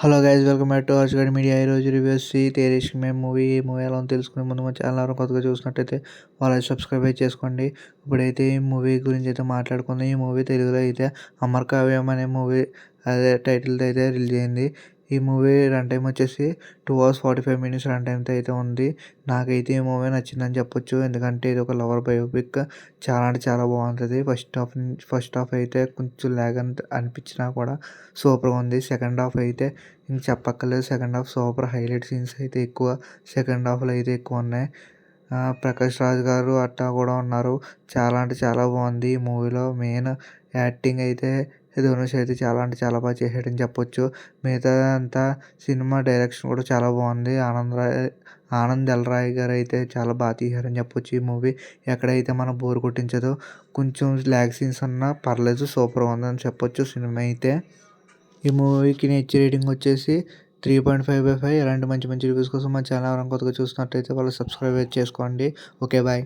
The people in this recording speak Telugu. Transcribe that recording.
Hello guys, welcome back to అర్షగడ్ మీడియా. ఈరోజు రివ్యూస్ తేరేష్ మేము మూవీ ఎలా ఉందో తెలుసుకునే ముందు మా ఛానల్ ఎవరైనా కొత్తగా చూసినట్టయితే వాళ్ళని సబ్స్క్రైబ్ అయితే చేసుకోండి. ఇప్పుడైతే ఈ మూవీ గురించి అయితే మాట్లాడుకుందాం. ఈ మూవీ తెలుగులో అయితే అమరకావ్యం అనే మూవీ అదే టైటిల్తో అయితే రిలీజ్ అయింది. ఈ మూవీ రన్ టైం వచ్చేసి 2 hours 45 minutes రన్ టైంతో అయితే ఉంది. నాకైతే ఈ మూవీ నచ్చిందని చెప్పొచ్చు. ఎందుకంటే ఇది ఒక లవర్ బయోపిక్. చాలా అంటే చాలా బాగుంటుంది. ఫస్ట్ హాఫ్ అయితే కొంచెం ల్యాగ్ అనిపించినా కూడా సూపర్గా ఉంది. సెకండ్ హాఫ్ అయితే ఇంక చెప్పక్కర్లేదు. Second half super highlight scenes అయితే ఎక్కువ సెకండ్ హాఫ్లో అయితే ఎక్కువ ఉన్నాయి. ప్రకాష్ రాజ్ గారు అట్టా కూడా ఉన్నారు. చాలా అంటే చాలా బాగుంది. ఈ మూవీలో మెయిన్ యాక్టింగ్ అయితే ధనుష్ అయితే చాలా అంటే చాలా బాగా చేసాడని చెప్పొచ్చు. మిగతా అంతా సినిమా డైరెక్షన్ కూడా చాలా బాగుంది. ఆనంద్ ఎల్రాయ్ గారు అయితే చాలా బాగా తీశారని చెప్పొచ్చు. ఈ మూవీ ఎక్కడైతే మనం బోర్ కొట్టించదో, కొంచెం ల్యాగ్ సీన్స్ ఉన్నా పర్లేదు, సూపర్గా ఉందని చెప్పొచ్చు సినిమా అయితే. ఈ మూవీకి నేను ఇచ్చే రేటింగ్ వచ్చేసి 3.5/5. ఇలాంటి మంచి మంచి రివ్యూస్ కోసం మా ఛానల్ ఎవరైనా కొత్తగా చూసినట్టయితే వాళ్ళు సబ్స్క్రైబ్ చేసుకోండి. Okay, bye.